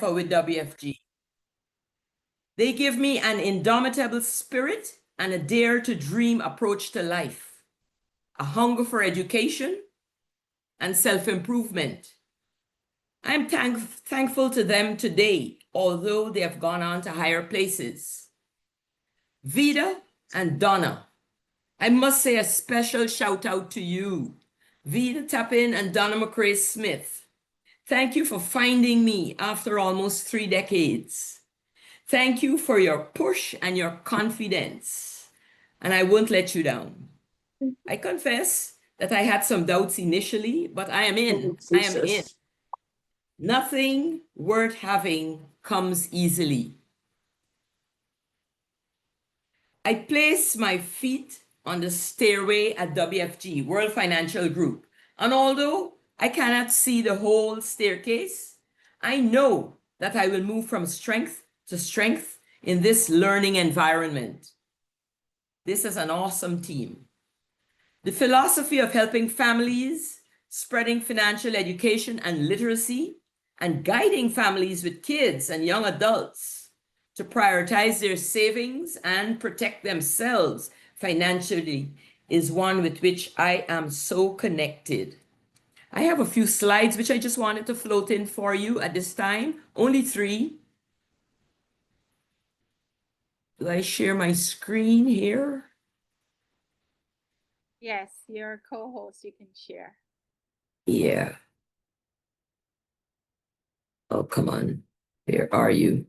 with WFG. They give me an indomitable spirit and a dare to dream approach to life, a hunger for education and self-improvement. I'm thankful to them today, although they have gone on to higher places. Vida and Donna, I must say a special shout out to you. Vida Tappan and Donna McCrae Smith. Thank you for finding me after almost 3 decades. Thank you for your push and your confidence, and I won't let you down. I confess that I had some doubts initially, but I am in. I am in. Nothing worth having comes easily. I place my feet on the stairway at WFG, World Financial Group, and although I cannot see the whole staircase, I know that I will move from strength to strength in this learning environment. This is an awesome team. The philosophy of helping families, spreading financial education and literacy, and guiding families with kids and young adults to prioritize their savings and protect themselves financially is one with which I am so connected. I have a few slides which I just wanted to float in for you at this time, only 3. Do I share my screen here? Yes, you're a co-host, you can share. Yeah. Oh, come on. Where are you?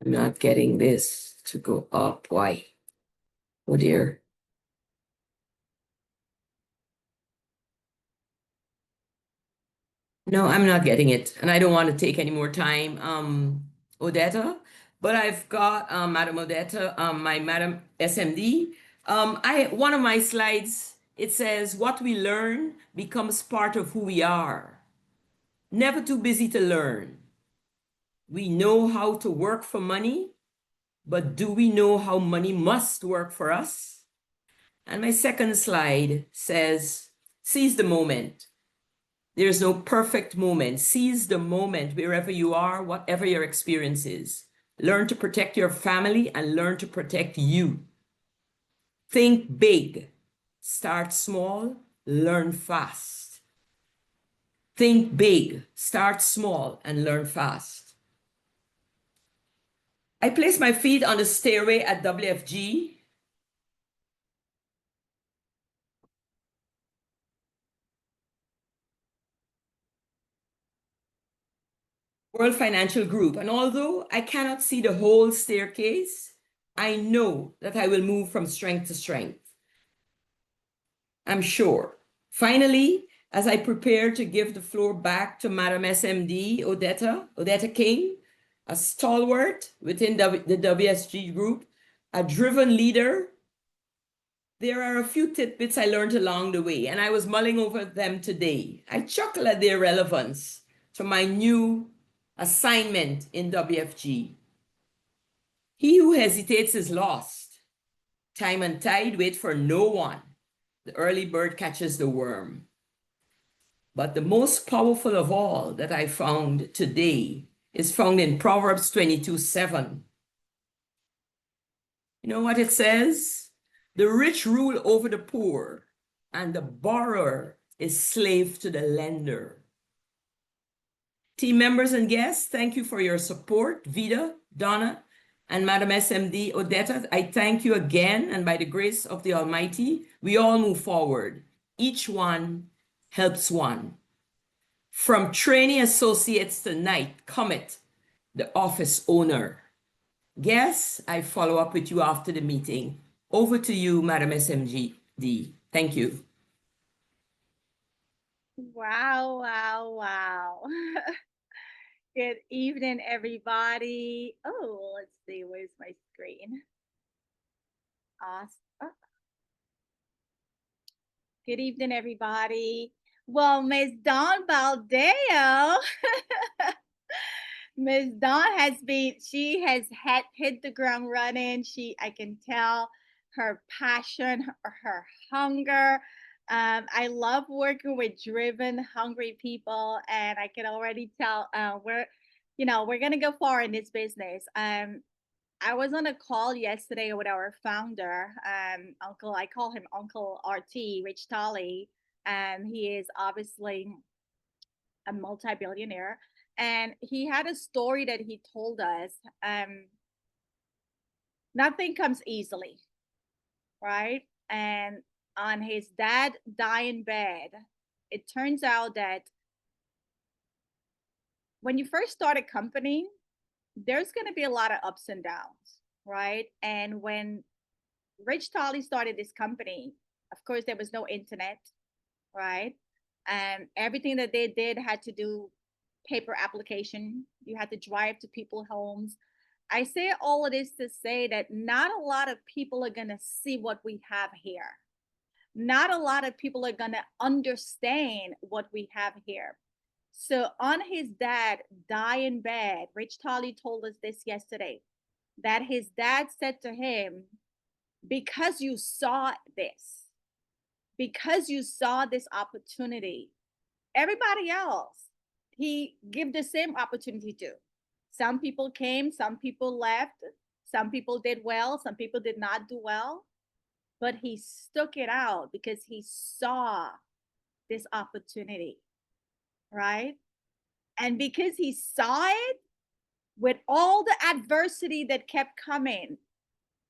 I'm not getting this to go up. Why? Oh dear. No, I'm not getting it. And I don't want to take any more time, Odetta. But I've got Madam Odetta, my Madam SMD. One of my slides, it says, what we learn becomes part of who we are. Never too busy to learn. We know how to work for money, but do we know how money must work for us? And my second slide says, seize the moment. There's no perfect moment. Seize the moment wherever you are, whatever your experience is. Learn to protect your family and learn to protect you. Think big. Start small. Learn fast. Think big. Start small and learn fast. I place my feet on the stairway at WFG. World Financial Group. And although I cannot see the whole staircase, I know that I will move from strength to strength. I'm sure. Finally, as I prepare to give the floor back to Madam SMD, Odetta King, a stalwart within the WSG group, a driven leader, there are a few tidbits I learned along the way, and I was mulling over them today. I chuckle at their relevance to my new assignment in WFG. He who hesitates is lost. Time and tide wait for no one. The early bird catches the worm. But the most powerful of all that I found today is found in Proverbs 22:7. You know what it says? The rich rule over the poor, and the borrower is slave to the lender. Team members and guests, thank you for your support. Vida, Donna, and Madam SMD Odetta, I thank you again, and by the grace of the Almighty, we all move forward. Each one helps one. From trainee associates tonight, Comet, the office owner. Guests, I follow up with you after the meeting. Over to you, Madam SMGD. Thank you. Wow, wow, wow. Good evening, everybody. Oh, let's see, where's my screen? Awesome. Oh. Good evening, everybody. Well, Ms. Dawn Baldeo, Ms. Dawn has hit the ground running. I can tell her passion, her hunger. I love working with driven, hungry people, and I can already tell we're gonna go far in this business. I was on a call yesterday with our founder, Uncle. I call him Uncle RT, Rich Tolley. He is obviously a multi-billionaire, and he had a story that he told us. Um, Nothing comes easily, right? And on his dad dying bed, it turns out that when you first start a company, there's going to be a lot of ups and downs, right? And when Rich Tolley started this company, of course, there was no internet, right? And everything that they did had to do paper application. You had to drive to people's homes. I say all of this to say that not a lot of people are going to see what we have here. Not a lot of people are going to understand what we have here. So, on his dad die in bed, Rich Tolley told us this yesterday that his dad said to him, because you saw this, because you saw this opportunity, everybody else, he give the same opportunity to. Some people came, some people left, some people did well, some people did not do well, but he stuck it out because he saw this opportunity, right? And because he saw it with all the adversity that kept coming,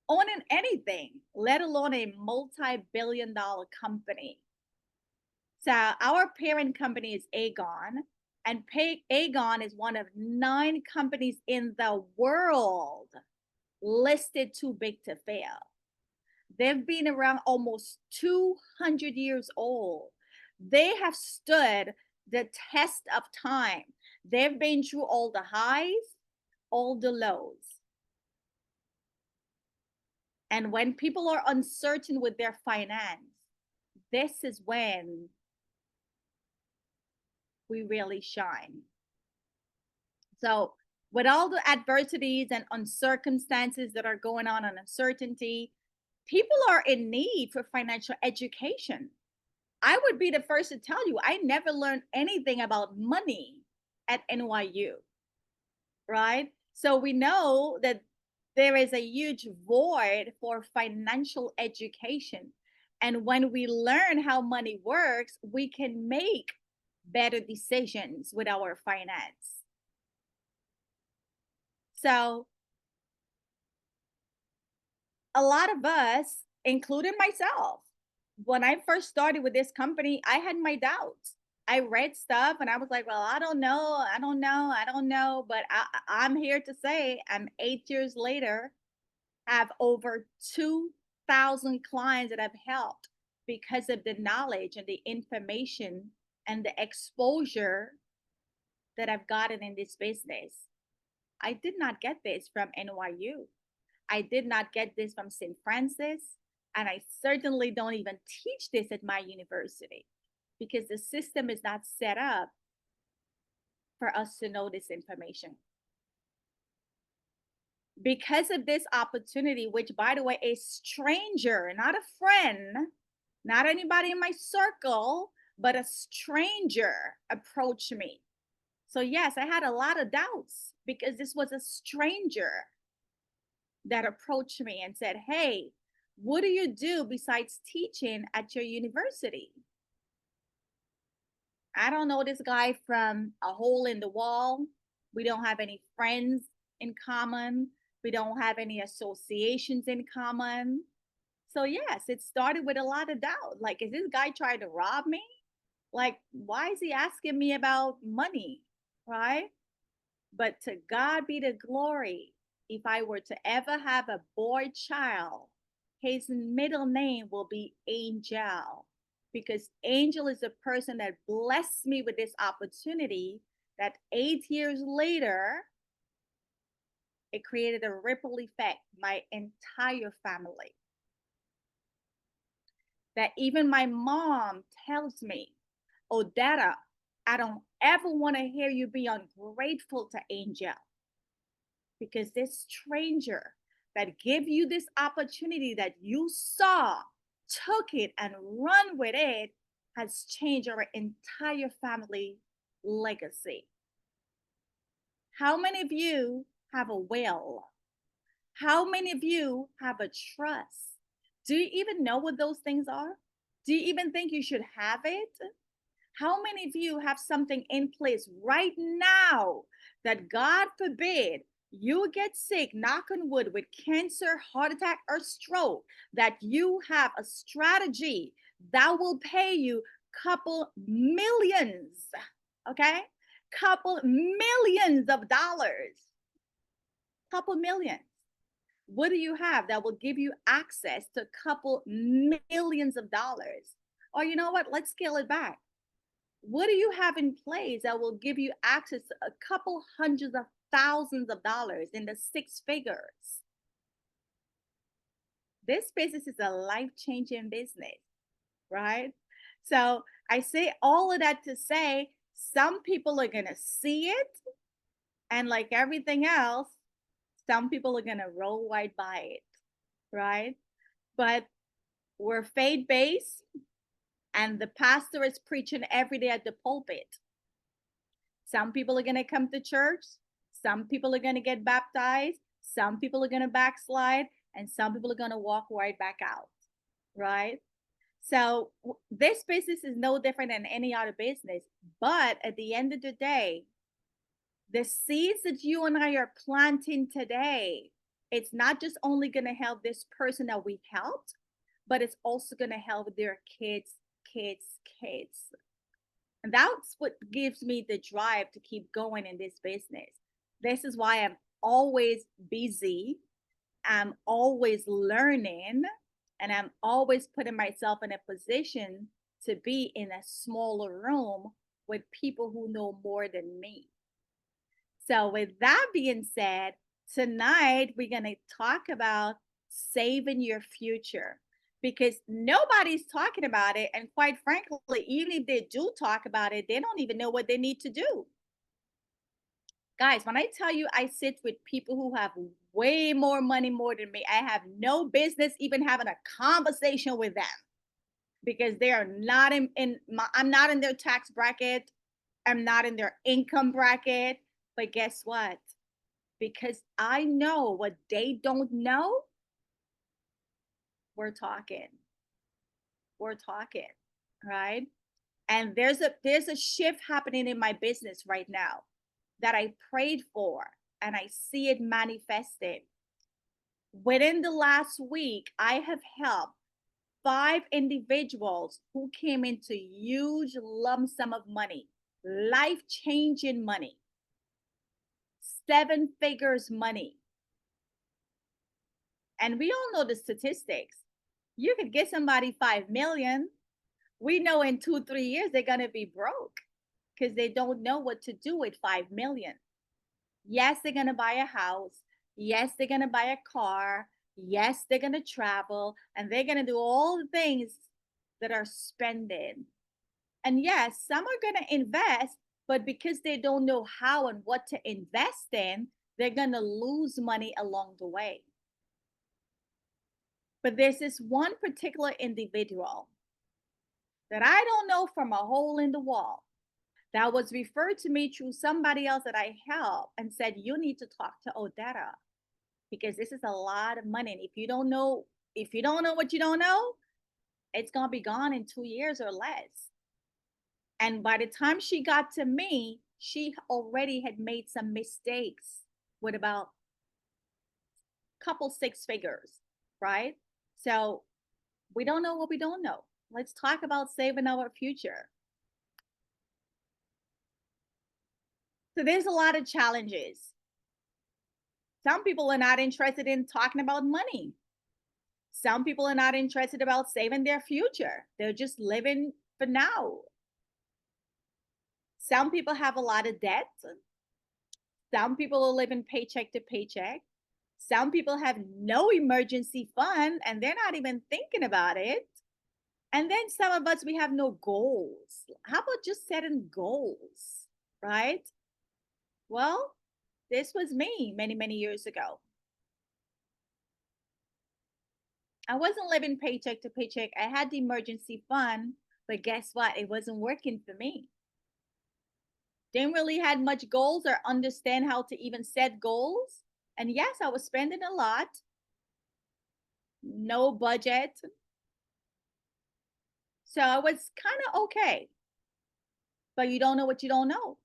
owning anything, let alone a multi-billion-dollar company. So our parent company is Aegon, and Aegon is one of 9 companies in the world listed too big to fail. They've been around almost 200 years old. They have stood the test of time. They've been through all the highs, all the lows. And when people are uncertain with their finance, this is when we really shine. So, with all the adversities and uncircumstances that are going on and uncertainty, people are in need for financial education. I would be the first to tell you, I never learned anything about money at NYU, right? So we know that there is a huge void for financial education. And when we learn how money works, we can make better decisions with our finance. So a lot of us, including myself, when I first started with this company, I had my doubts. I read stuff and I was like, well, I don't know. I don't know. I don't know. But I'm here to say I'm 8 years later, have over 2,000 clients that I've helped because of the knowledge and the information and the exposure that I've gotten in this business. I did not get this from NYU. I did not get this from St. Francis. And I certainly don't even teach this at my university because the system is not set up for us to know this information. Because of this opportunity, which by the way, a stranger, not a friend, not anybody in my circle, but a stranger approached me. So, yes, I had a lot of doubts because this was a stranger that approached me and said, hey, what do you do besides teaching at your university? I don't know this guy from a hole in the wall. We don't have any friends in common. We don't have any associations in common. So, yes, it started with a lot of doubt. Like, is this guy trying to rob me? Like, why is he asking me about money? Right? But to God be the glory. If I were to ever have a boy child, his middle name will be Angel, because Angel is a person that blessed me with this opportunity that 8 years later, it created a ripple effect, my entire family. That even my mom tells me, Odetta, I don't ever want to hear you be ungrateful to Angel, because this stranger that give you this opportunity that you saw, took it, and run with it has changed our entire family legacy. How many of you have a will? How many of you have a trust? Do you even know what those things are? Do you even think you should have it? How many of you have something in place right now that, God forbid, you get sick, knock on wood, with cancer, heart attack, or stroke, that you have a strategy that will pay you couple millions, okay? Couple millions of dollars, couple millions. What do you have that will give you access to a couple millions of dollars? Or you know what? Let's scale it back. What do you have in place that will give you access to a couple hundreds of thousands of dollars in the six figures? This business is a life-changing business, right? So I say all of that to say some people are going to see it. And like everything else, some people are going to roll right by it, right? But we're faith-based, and the pastor is preaching every day at the pulpit. Some people are going to come to church. Some people are going to get baptized. Some people are going to backslide. And some people are going to walk right back out, right? So this business is no different than any other business. But at the end of the day, the seeds that you and I are planting today, it's not just only going to help this person that we've helped, but it's also going to help their kids. And that's what gives me the drive to keep going in this business. This is why I'm always busy. I'm always learning, and I'm always putting myself in a position to be in a smaller room with people who know more than me. So with that being said, tonight we're going to talk about saving your future, because nobody's talking about it. And quite frankly, even if they do talk about it, they don't even know what they need to do. Guys, when I tell you I sit with people who have way more money more than me, I have no business even having a conversation with them, because they are not I'm not in their tax bracket. I'm not in their income bracket. But guess what? Because I know what they don't know, we're talking, right? And there's a shift happening in my business right now that I prayed for, and I see it manifested. Within the last week, I have helped 5 individuals who came into huge lump sum of money, life-changing money, 7 figures money. And we all know the statistics. You could get somebody 5 million. We know in 2-3 years they're going to be broke because they don't know what to do with 5 million. Yes, they're going to buy a house. Yes, they're going to buy a car. Yes, they're going to travel, and they're going to do all the things that are spending. And yes, some are going to invest, but because they don't know how and what to invest in, they're going to lose money along the way. But there's this one particular individual that I don't know from a hole in the wall that was referred to me through somebody else that I helped, and said, you need to talk to Odetta, because this is a lot of money. And if you don't know what you don't know, it's going to be gone in 2 years or less. And by the time she got to me, she already had made some mistakes with about a couple 6 figures, right? So we don't know what we don't know. Let's talk about saving our future. So there's a lot of challenges. Some people are not interested in talking about money. Some people are not interested about saving their future. They're just living for now. Some people have a lot of debt. Some people are living paycheck to paycheck. Some people have no emergency fund, and they're not even thinking about it. And then some of us, we have no goals. How about just setting goals, right? Well, this was me many, many years ago. I wasn't living paycheck to paycheck. I had the emergency fund, but guess what? It wasn't working for me. Didn't really had much goals or understand how to even set goals. And yes, I was spending a lot, no budget. So I was kind of okay, but you don't know what you don't know.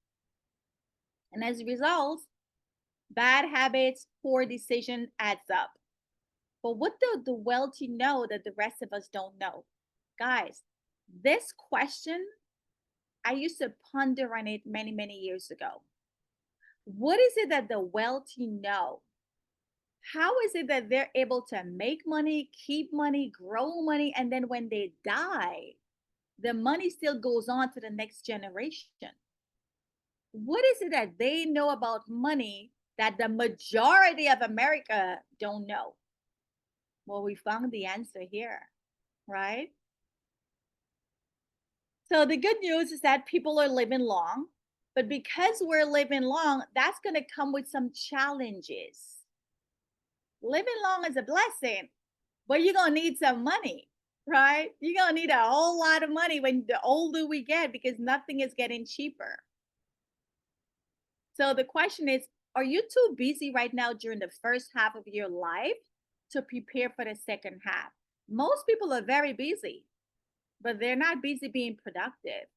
And as a result, bad habits, poor decision adds up. But what do the wealthy know that the rest of us don't know? Guys, this question, I used to ponder on it many, many years ago. What is it that the wealthy know? How is it that they're able to make money, keep money, grow money, and then when they die, the money still goes on to the next generation? What is it that they know about money that the majority of America don't know? Well, we found the answer here, right? So the good news is that people are living long, but because we're living long, that's going to come with some challenges. Living long is a blessing, but you're going to need some money, right? You're going to need a whole lot of money when the older we get because nothing is getting cheaper. So the question is, are you too busy right now during the first half of your life to prepare for the second half? Most people are very busy, but they're not busy being productive.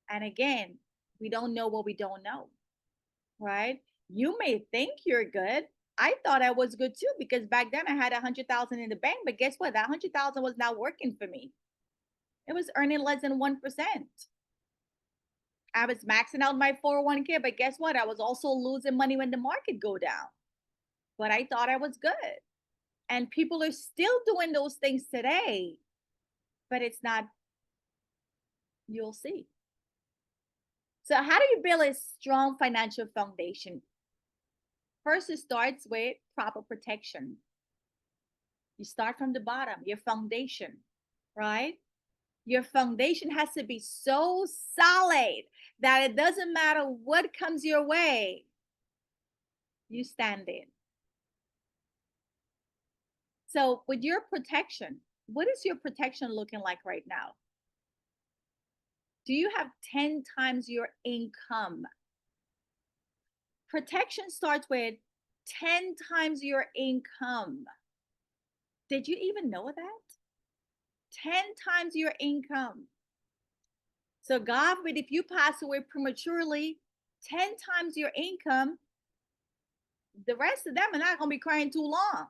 And again, we don't know what we don't know, right? You may think you're good. I thought I was good too because back then I had 100,000 in the bank, but guess what? That 100,000 was not working for me. It was earning less than 1%. I was maxing out my 401k, but guess what? I was also losing money when the market go down. But I thought I was good. And people are still doing those things today, but it's not, you'll see. So, how do you build a strong financial foundation? First, it starts with proper protection. You start from the bottom, your foundation, right? Your foundation has to be so solid that it doesn't matter what comes your way, you stand in. So, with your protection, what is your protection looking like right now? Do you have 10 times your income? Protection starts with 10 times your income. Did you even know that? 10 times your income. So, God forbid, if you pass away prematurely, 10 times your income, the rest of them are not going to be crying too long.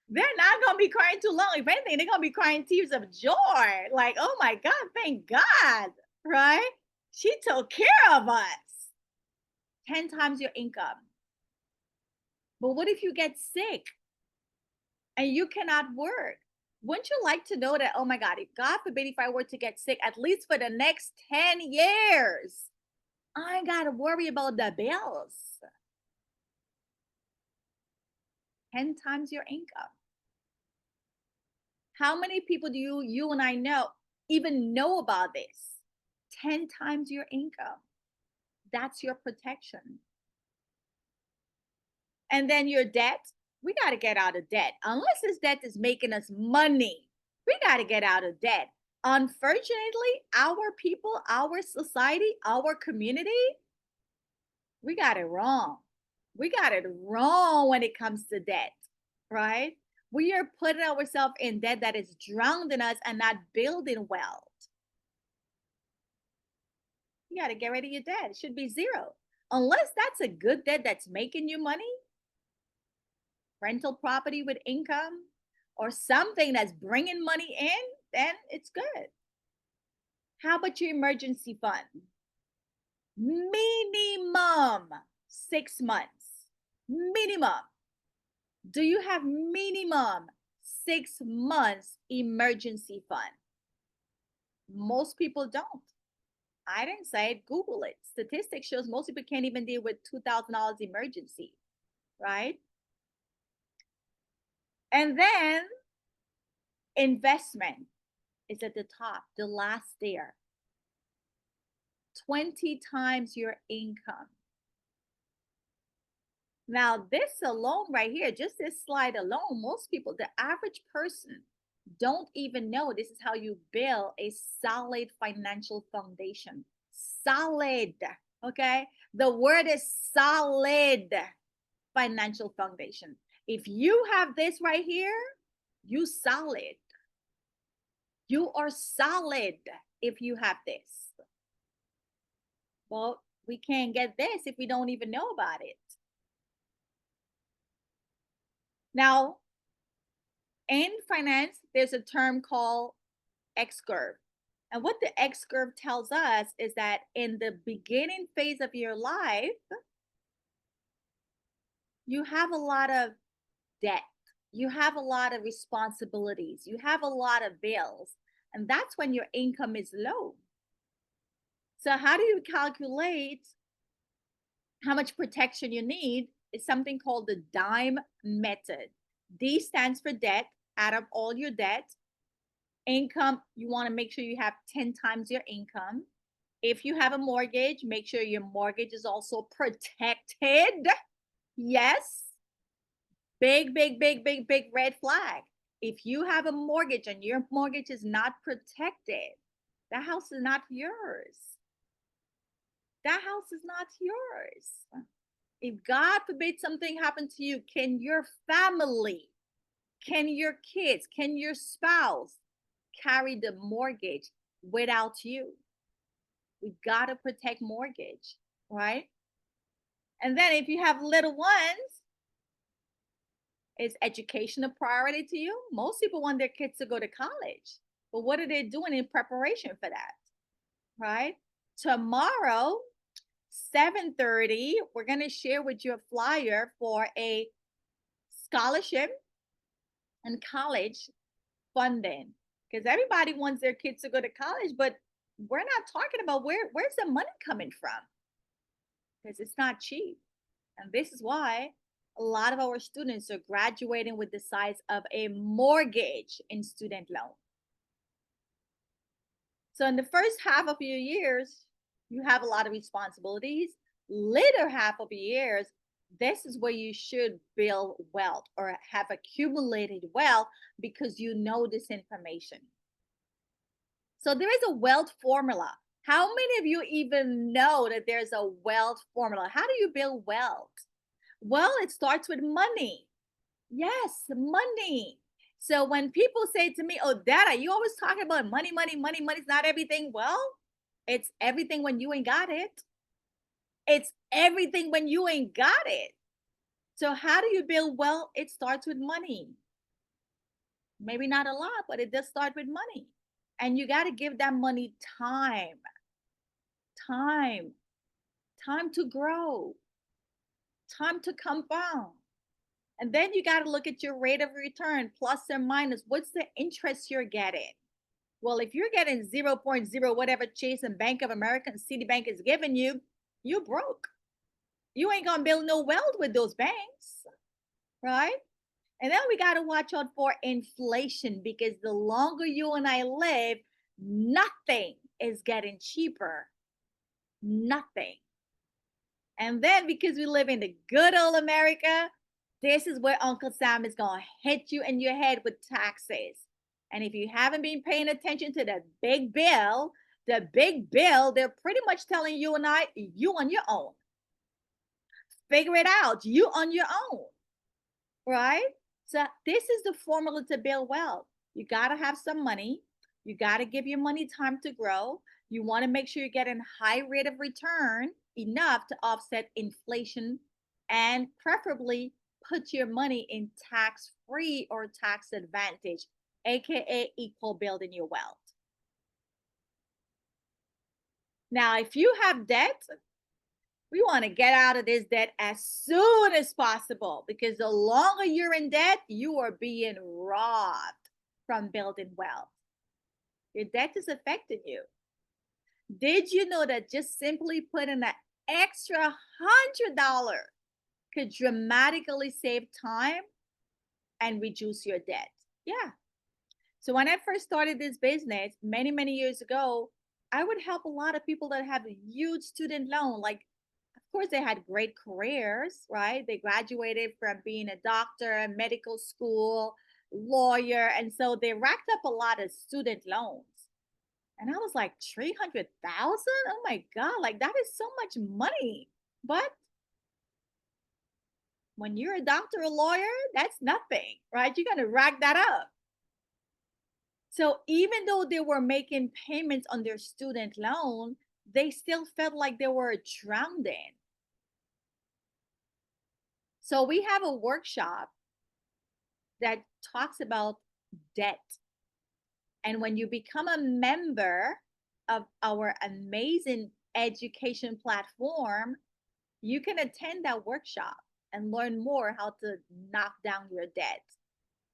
They're not going to be crying too long. If anything, they're going to be crying tears of joy. Like, oh my God, thank God, right? She took care of us. 10 times your income. But what if you get sick and you cannot work? Wouldn't you like to know that, oh my God, if God forbid, if I were to get sick, at least for the next 10 years, I ain't got to worry about the bills. 10 times your income. How many people do you and I know even know about this? 10 times your income. That's your protection. And then your debt, we got to get out of debt. Unless this debt is making us money, we got to get out of debt. Unfortunately, our people, our society, our community, we got it wrong. We got it wrong when it comes to debt, right? We are putting ourselves in debt that is drowning us and not building wealth. You got to get rid of your debt. It should be zero. Unless that's a good debt that's making you money, rental property with income, or something that's bringing money in, then it's good. How about your emergency fund? Minimum 6 months. Minimum. Do you have minimum 6 months emergency fund? Most people don't. I didn't say it, Google it. Statistics shows most people can't even deal with $2,000 emergency, right? And then investment is at the top, the last there. 20 times your income. Now, this alone right here, just this slide alone, most people, the average person, don't even know this is how you build a solid financial foundation. Solid, okay? The word is solid financial foundation. If you have this right here, you solid. You are solid if you have this. Well, we can't get this if we don't even know about it. Now, in finance, there's a term called X curve. And what the X curve tells us is that in the beginning phase of your life, you have a lot of debt, you have a lot of responsibilities, you have a lot of bills, and that's when your income is low. So, how do you calculate how much protection you need? Is something called the DIME method. D stands for debt, add up all your debt. Income, you want to make sure you have 10 times your income. If you have a mortgage, make sure your mortgage is also protected. Yes. Big, big, big, big, big red flag. If you have a mortgage and your mortgage is not protected, that house is not yours. That house is not yours. If God forbid something happened to you, can your family, can your kids, can your spouse carry the mortgage without you? We got to protect mortgage, right? And then if you have little ones, is education a priority to you? Most people want their kids to go to college, but what are they doing in preparation for that? Right? Tomorrow, 7:30, we're going to share with you a flyer for a scholarship and college funding, because everybody wants their kids to go to college, but we're not talking about where's the money coming from, because it's not cheap. And this is why a lot of our students are graduating with the size of a mortgage in student loan. So in the first half of your years, you have a lot of responsibilities. Later half of your years, this is where you should build wealth or have accumulated wealth, because you know this information. So there is a wealth formula. How many of you even know that there's a wealth formula? How do you build wealth? Well, it starts with money. Yes, money. So when people say to me, "Oh, Dada, you always talking about money, money, money, money's not everything." Well, it's everything when you ain't got it. It's everything when you ain't got it. So how do you build wealth? It starts with money. Maybe not a lot, but it does start with money. And you got to give that money time, time, time to grow, time to compound. And then you got to look at your rate of return, plus and minus. What's the interest you're getting? Well, if you're getting 0.0 whatever Chase and Bank of America and Citibank is giving you, you're broke. You ain't gonna build no wealth with those banks, right? And then we got to watch out for inflation, because the longer you and I live, nothing is getting cheaper. Nothing. And then because we live in the good old America, this is where Uncle Sam is going to hit you in your head with taxes. And if you haven't been paying attention to the big bill, they're pretty much telling you and I, you on your own. Figure it out. You on your own, right? So this is the formula to build wealth. You got to have some money. You got to give your money time to grow. You want to make sure you're getting high rate of return, enough to offset inflation, and preferably put your money in tax-free or tax advantage, aka equal building your wealth. Now, if you have debt, we want to get out of this debt as soon as possible, because the longer you're in debt, you are being robbed from building wealth. Your debt is affecting you. Did you know that just simply putting an extra $100 could dramatically save time and reduce your debt? Yeah. So when I first started this business many, many years ago, I would help a lot of people that have a huge student loan. Like, of course, they had great careers, right? They graduated from being a doctor, medical school, lawyer, and so they racked up a lot of student loans. And I was like, 300,000? Oh my God, like that is so much money. But when you're a doctor or lawyer, that's nothing, right? You're going to rack that up. So even though they were making payments on their student loan, they still felt like they were drowning. So we have a workshop that talks about debt. And when you become a member of our amazing education platform, you can attend that workshop and learn more how to knock down your debt.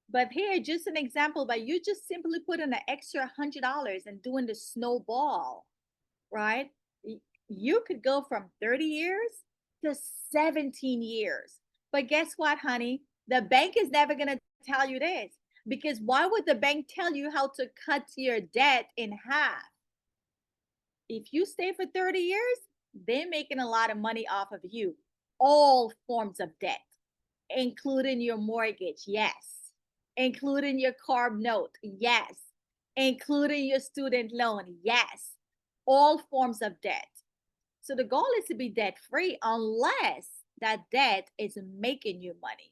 But here, just an example, but you just simply put in an extra $100 and doing the snowball, right? You could go from 30 years to 17 years. But guess what, honey? The bank is never going to tell you this, because why would the bank tell you how to cut your debt in half? If you stay for 30 years, they're making a lot of money off of you. All forms of debt, including your mortgage, yes. Including your car note, yes. Including your student loan, yes. All forms of debt. So the goal is to be debt free unless that debt is making you money.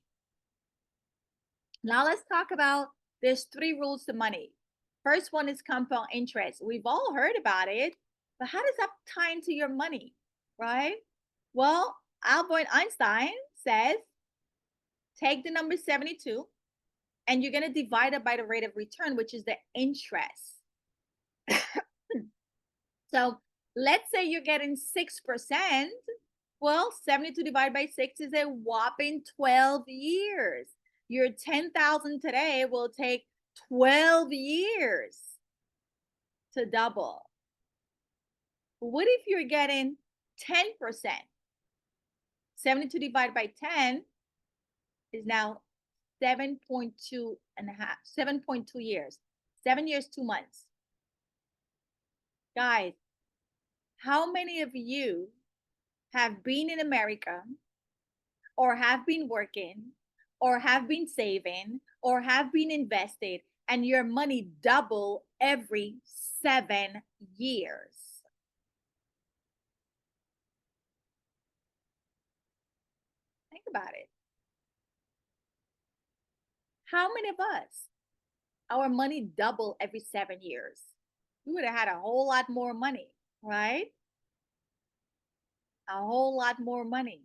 Now let's talk about there's 3 rules to money. First one is compound interest. We've all heard about it, but how does that tie into your money, right? Well, Albert Einstein says take the number 72 and you're going to divide it by the rate of return, which is the interest. So let's say you're getting 6%. Well, 72 divided by 6 is a whopping 12 years. Your 10,000 today will take 12 years to double. What if you're getting 10%? 72 divided by 10 is now 7.2 and a half, 7.2 years, 7 years, 2 months. Guys, how many of you have been in America or have been working or have been saving or have been invested and your money double every 7 years? Think about it. How many of us, our money double every 7 years? We would have had a whole lot more money, right? A whole lot more money.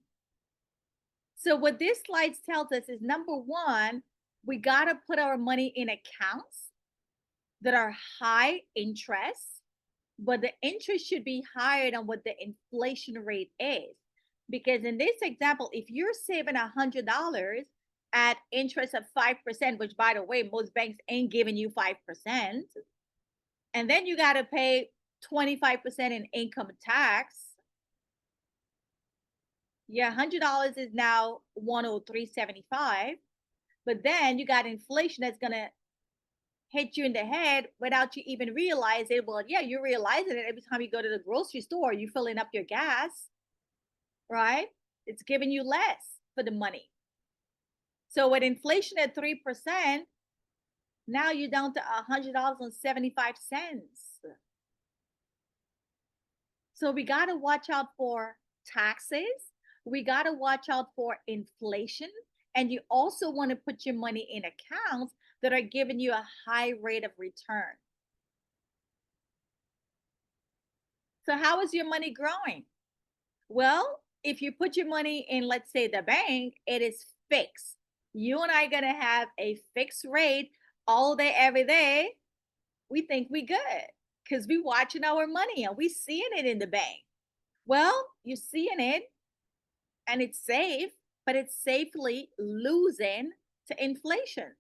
So what this slide tells us is, number one, we got to put our money in accounts that are high interest, but the interest should be higher than what the inflation rate is. Because in this example, if you're saving $100 at interest of 5%, which by the way, most banks ain't giving you 5%, and then you got to pay 25% in income tax, your $100 is now $103.75. But then you got inflation that's gonna hit you in the head without you even realize it. Well, yeah, you're realizing it every time you go to the grocery store, you're filling up your gas, right? It's giving you less for the money. So with inflation at 3%, now you're down to $100.75. So we got to watch out for taxes. We got to watch out for inflation. And you also want to put your money in accounts that are giving you a high rate of return. So how is your money growing? Well, if you put your money in, let's say, the bank, it is fixed. You and I are going to have a fixed rate all day, every day. We think we good because we watching our money and we seeing it in the bank. Well, you're seeing it and it's safe, but it's safely losing to inflation.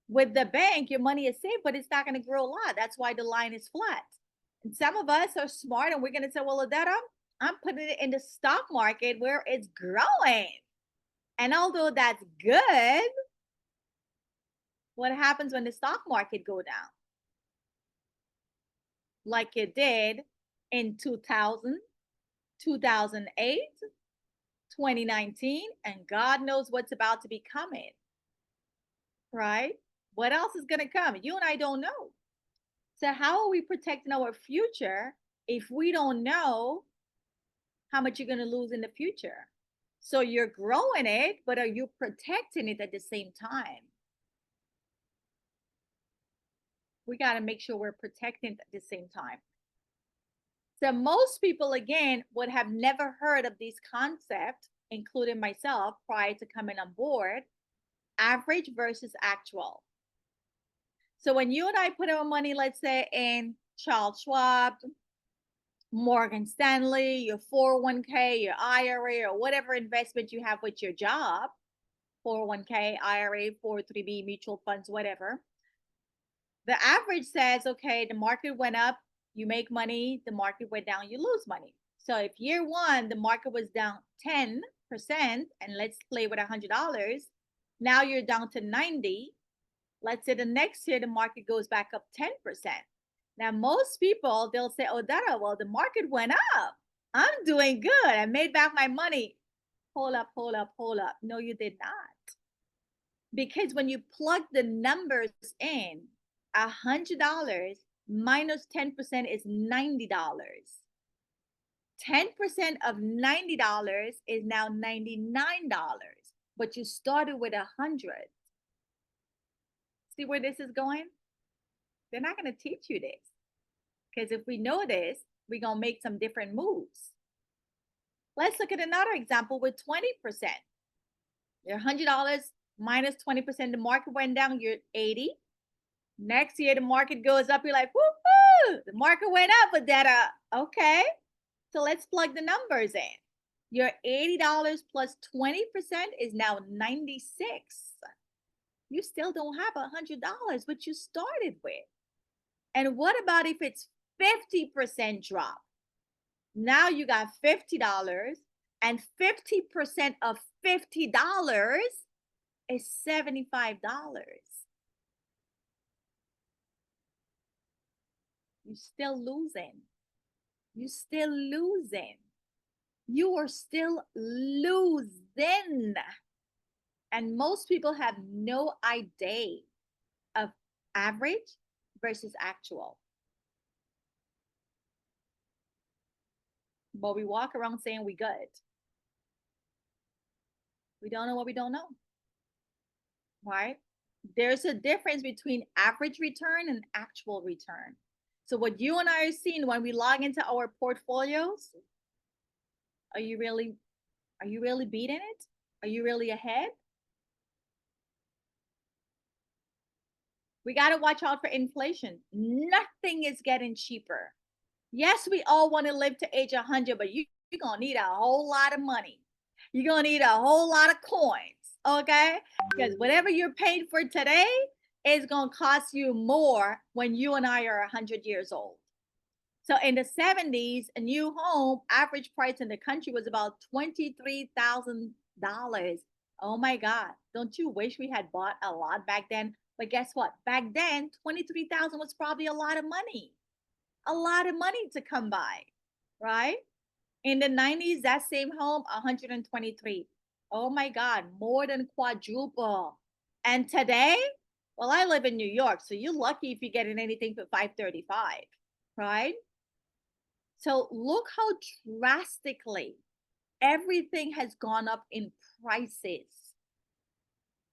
With the bank, your money is safe, but it's not going to grow a lot. That's why the line is flat. And some of us are smart and we're going to say, well, Odetta, I'm putting it in the stock market where it's growing. And although that's good, what happens when the stock market go down? Like it did in 2000, 2008, 2019, and God knows what's about to be coming, right? What else is going to come? You and I don't know. So, how are we protecting our future if we don't know how much you're going to lose in the future? So, you're growing it, but are you protecting it at the same time? We got to make sure we're protecting it at the same time. So, most people, again, would have never heard of these concepts, including myself, prior to coming on board, average versus actual. So when you and I put our money, let's say in Charles Schwab, Morgan Stanley, your 401k, your IRA, or whatever investment you have with your job, 401k, IRA, 403b, mutual funds, whatever, the average says, okay, the market went up, you make money, the market went down, you lose money. So if year one, the market was down 10%, and let's play with $100, now you're down to 90. Let's say the next year, the market goes back up 10%. Now, most people, they'll say, oh, Dara, well, the market went up. I'm doing good. I made back my money. Hold up, hold up, hold up. No, you did not. Because when you plug the numbers in, $100 minus 10% is $90. 10% of $90 is now $99, but you started with 100. See where this is going? They're not going to teach you this. Because if we know this, we're going to make some different moves. Let's look at another example with 20%. Your $100 minus 20%, the market went down, you're 80. Next year, the market goes up, you're like, woo-hoo, the market went up, but that, okay. So let's plug the numbers in. Your $80 plus 20% is now 96. You still don't have $100, but you started with. And what about if it's 50% drop? Now you got $50, and 50% of $50 is $75. You're still losing. You're still losing. You are still losing. And most people have no idea of average versus actual. But we walk around saying we good. We don't know what we don't know. Right? There's a difference between average return and actual return. So what you and I are seeing when we log into our portfolios, are you really beating it? Are you really ahead? We got to watch out for inflation. Nothing is getting cheaper. Yes, we all want to live to age 100, but you're going to need a whole lot of money. You're going to need a whole lot of coins, okay? Because whatever you're paying for today is going to cost you more when you and I are 100 years old. So in the 70s, a new home average price in the country was about $23,000. Oh my God. Don't you wish we had bought a lot back then? But guess what? Back then, 23,000 was probably a lot of money. A lot of money to come by, right? In the 90s, that same home, 123. Oh my God, more than quadruple. And today, well, I live in New York, so you're lucky if you're getting anything for 535, right? So look how drastically everything has gone up in prices.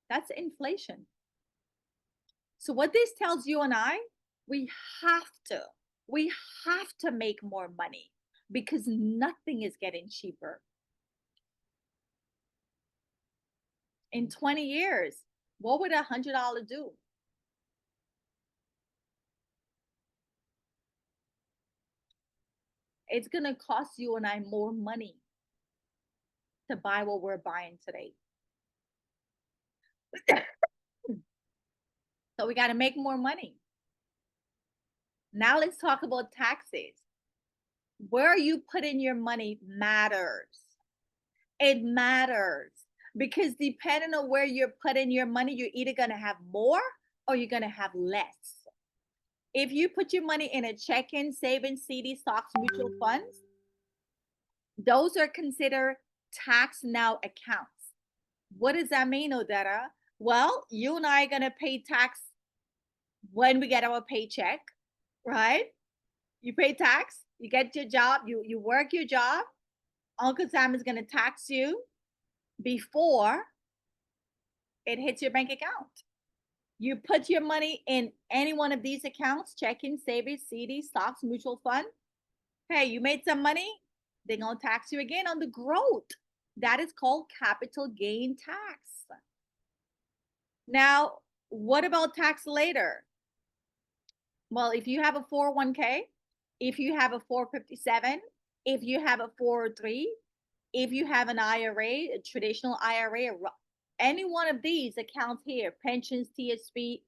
That's inflation. So what this tells you and I, we have to make more money because nothing is getting cheaper. In 20 years, what would $100 do? It's going to cost you and I more money to buy what we're buying today. So we got to make more money. Now let's talk about taxes. Where you put in your money matters. It matters because depending on where you're putting your money, you're either going to have more or you're going to have less. If you put your money in a checking, savings, CD, stocks, mutual funds, Those are considered tax now accounts. What does that mean, Odetta? Well, you and I are going to pay tax when we get our paycheck, right? You pay tax, you get your job, you work your job. Uncle Sam is going to tax you before it hits your bank account. You put your money in any one of these accounts, checking, savings, CD, stocks, mutual fund. Hey, you made some money, they're going to tax you again on the growth. That is called capital gain tax. Now, what about tax later? Well, if you have a 401k, if you have a 457, if you have a 403, if you have an IRA, a traditional IRA, any one of these accounts here, pensions, TSP,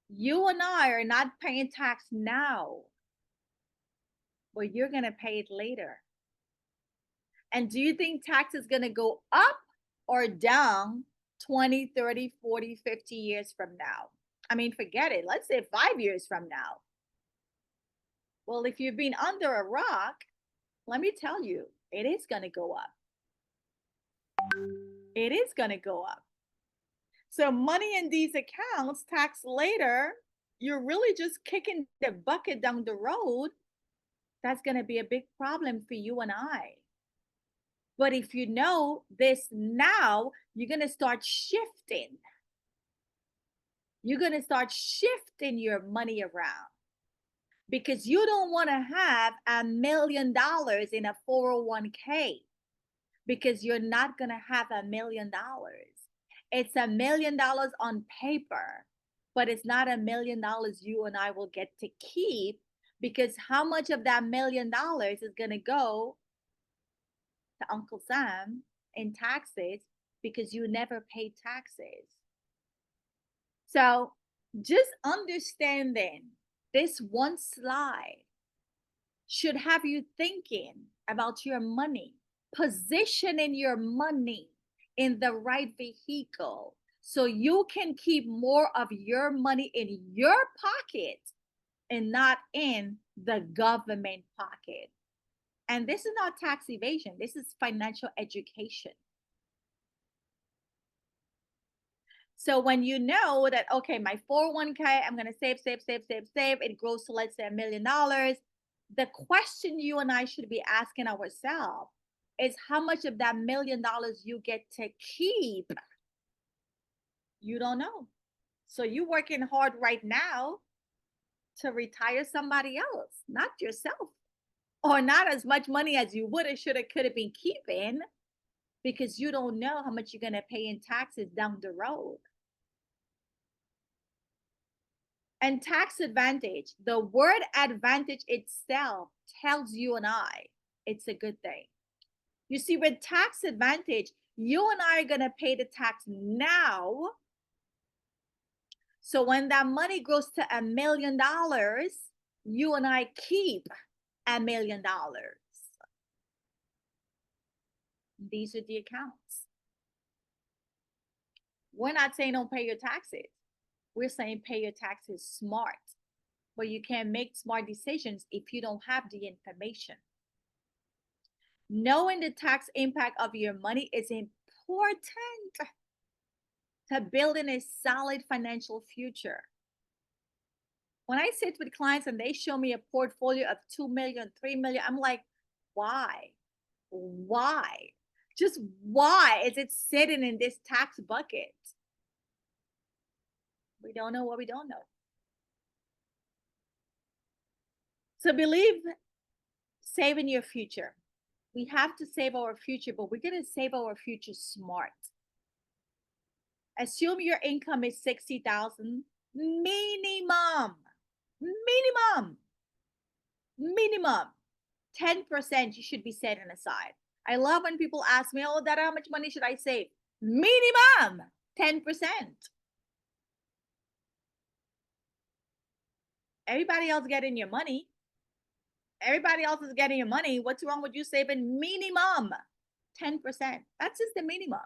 you and I are not paying tax now, but you're going to pay it later. And do you think tax is going to go up or down 20, 30, 40, 50 years from now? I mean, forget it. Let's say 5 years from now. Well, if you've been under a rock, let me tell you, it is going to go up. It is going to go up. So money in these accounts, tax later, you're really just kicking the bucket down the road. That's going to be a big problem for you and I. But if you know this now, you're going to start shifting. You're going to start shifting your money around because you don't want to have $1 million in a 401k because you're not going to have $1 million. It's $1 million on paper, but it's not $1 million you and I will get to keep because how much of that $1 million is going to go to Uncle Sam in taxes because you never paid taxes? So just understanding this one slide should have you thinking about your money, positioning your money in the right vehicle so you can keep more of your money in your pocket and not in the government pocket. And this is not tax evasion. This is financial education. So when you know that, okay, my 401k, I'm going to save. It grows to, let's say, $1 million. The question you and I should be asking ourselves is how much of that $1 million you get to keep? You don't know. So you're working hard right now to retire somebody else, not yourself, or not as much money as you would have, should have, could have been keeping because you don't know how much you're going to pay in taxes down the road. And tax advantage, the word advantage itself tells you and I it's a good thing. You see, with tax advantage, you and I are going to pay the tax now. So when that money grows to $1 million, you and I keep $1 million. These are the accounts. We're not saying don't pay your taxes. We're saying pay your taxes smart. But you can't make smart decisions if you don't have the information. Knowing the tax impact of your money is important to building a solid financial future. When I sit with clients and they show me a portfolio of 2 million, 3 million, I'm like, why? Why? Just why is it sitting in this tax bucket? We don't know what we don't know. So believe saving your future. We have to save our future, but we're going to save our future smart. Assume your income is 60,000 minimum. 10% you should be setting aside. I love when people ask me, oh, Dada, how much money should I save? Minimum 10%. Everybody else getting your money. Everybody else is getting your money. What's wrong with you saving minimum 10%? That's just the minimum,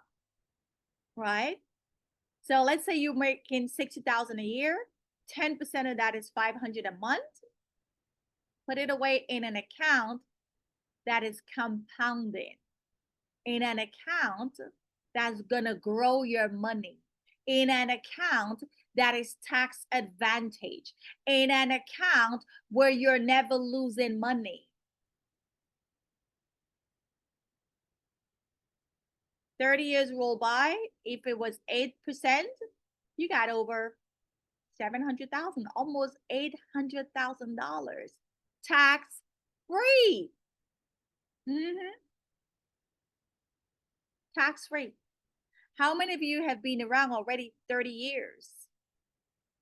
right? So let's say you're making 60,000 a year. 10% of that is 500 a month. Put it away in an account that is compounding, in an account that's going to grow your money, in an account that is tax advantage, in an account where you're never losing money. 30 years roll by, if it was 8%, you got over 700,000, almost $800,000 tax free. Tax free. How many of you have been around already 30 years?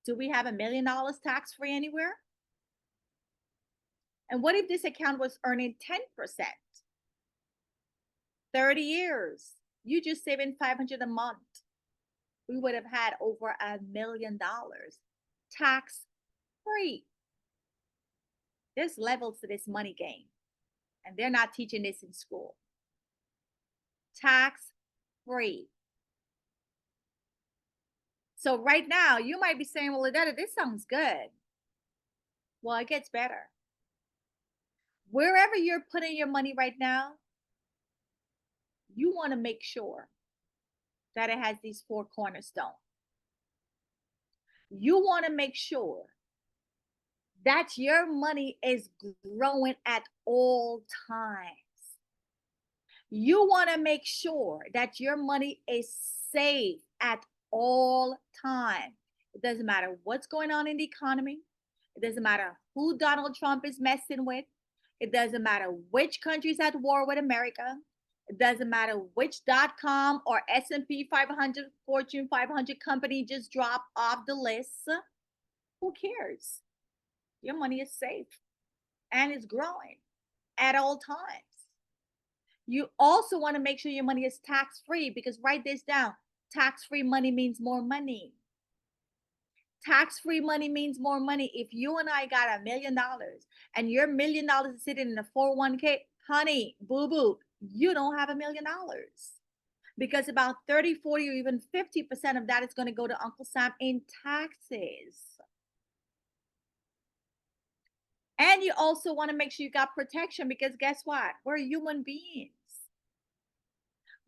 Do we have $1 million tax free anywhere? And what if this account was earning 10%? 30 years, you just saving $500 a month. We would have had over $1 million tax free. There's levels to this money game, and they're not teaching this in school. Tax free. So right now, you might be saying, well, Odetta, this sounds good. Well, it gets better. Wherever you're putting your money right now, you want to make sure that it has these 4 cornerstones. You want to make sure that your money is growing at all times. You want to make sure that your money is safe at all times. It doesn't matter what's going on in the economy. It doesn't matter who Donald Trump is messing with. It doesn't matter which country's at war with America. It doesn't matter which .com or S&P 500, Fortune 500 company just dropped off the list. Who cares? Your money is safe and it's growing at all times. You also want to make sure your money is tax-free, because write this down. Tax-free money means more money. Tax-free money means more money. If you and I got $1 million and your $1 million is sitting in a 401k, honey, boo-boo, you don't have $1 million, because about 30, 40, or even 50% of that is going to go to Uncle Sam in taxes. And you also want to make sure you got protection, because guess what? We're human beings.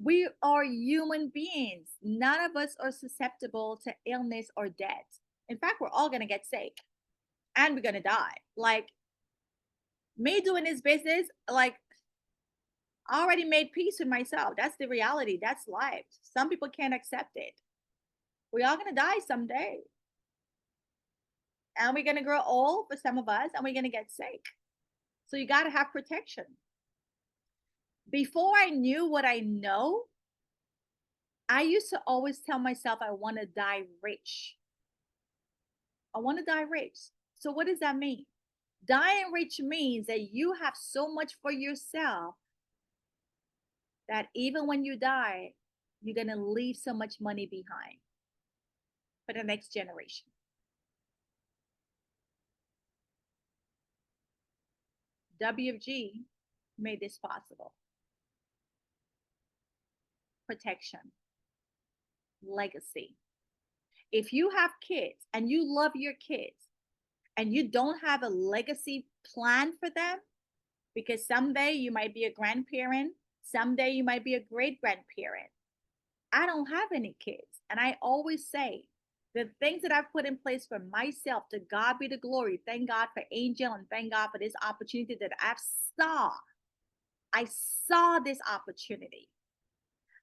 We are human beings. None of us are susceptible to illness or death. In fact, we're all going to get sick and we're going to die. Like me doing this business, like I already made peace with myself. That's the reality. That's life. Some people can't accept it. We're all going to die someday. And we're going to grow old for some of us, and we're going to get sick. So you got to have protection. Before I knew what I know, I used to always tell myself I want to die rich. I want to die rich. So what does that mean? Dying rich means that you have so much for yourself that even when you die, you're going to leave so much money behind for the next generation. WFG made this possible. Protection, legacy. If you have kids and you love your kids and you don't have a legacy plan for them, because someday you might be a grandparent, someday you might be a great grandparent. I don't have any kids. And I always say, the things that I've put in place for myself, to God be the glory. Thank God for Angel, and thank God for this opportunity that I saw this opportunity.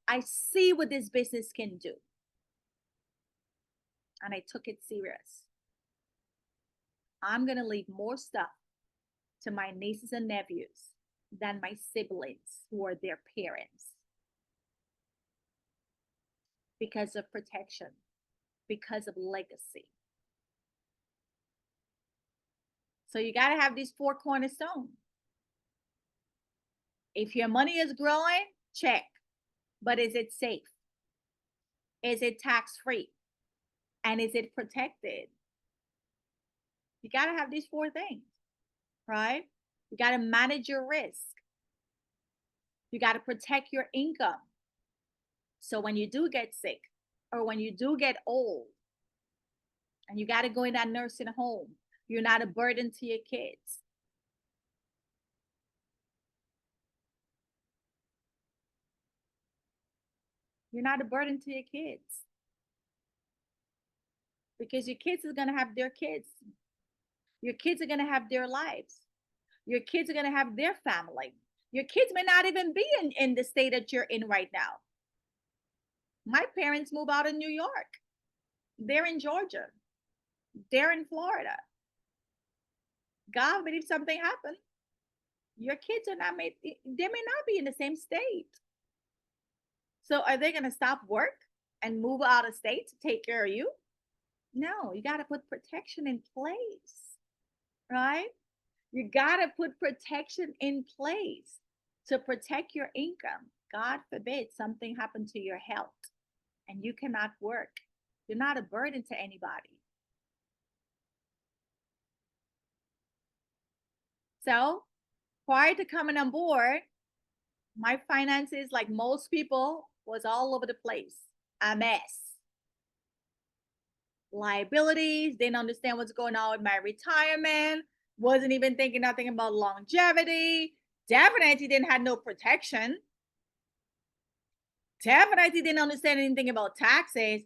I see what this business can do. And I took it serious. I'm going to leave more stuff to my nieces and nephews than my siblings who are their parents, because of protection, because of legacy. So you got to have these 4 cornerstones. If your money is growing, check. But is it safe? Is it tax-free? And is it protected? You got to have these 4 things, right? You got to manage your risk. You got to protect your income. So when you do get sick, or when you do get old, and you got to go in that nursing home, you're not a burden to your kids. You're not a burden to your kids. Because your kids are going to have their kids. Your kids are going to have their lives. Your kids are going to have their family. Your kids may not even be in the state that you're in right now. My parents moved out of New York. They're in Georgia. They're in Florida. God forbid if something happened, your kids are not made, they may not be in the same state. So are they going to stop work and move out of state to take care of you? No, you got to put protection in place, right? You got to put protection in place to protect your income. God forbid something happened to your health and you cannot work. You're not a burden to anybody. So prior to coming on board, my finances, like most people, was all over the place. A mess. Liabilities, didn't understand what's going on with my retirement, wasn't even thinking nothing about longevity, definitely didn't have no protection, definitely didn't understand anything about taxes,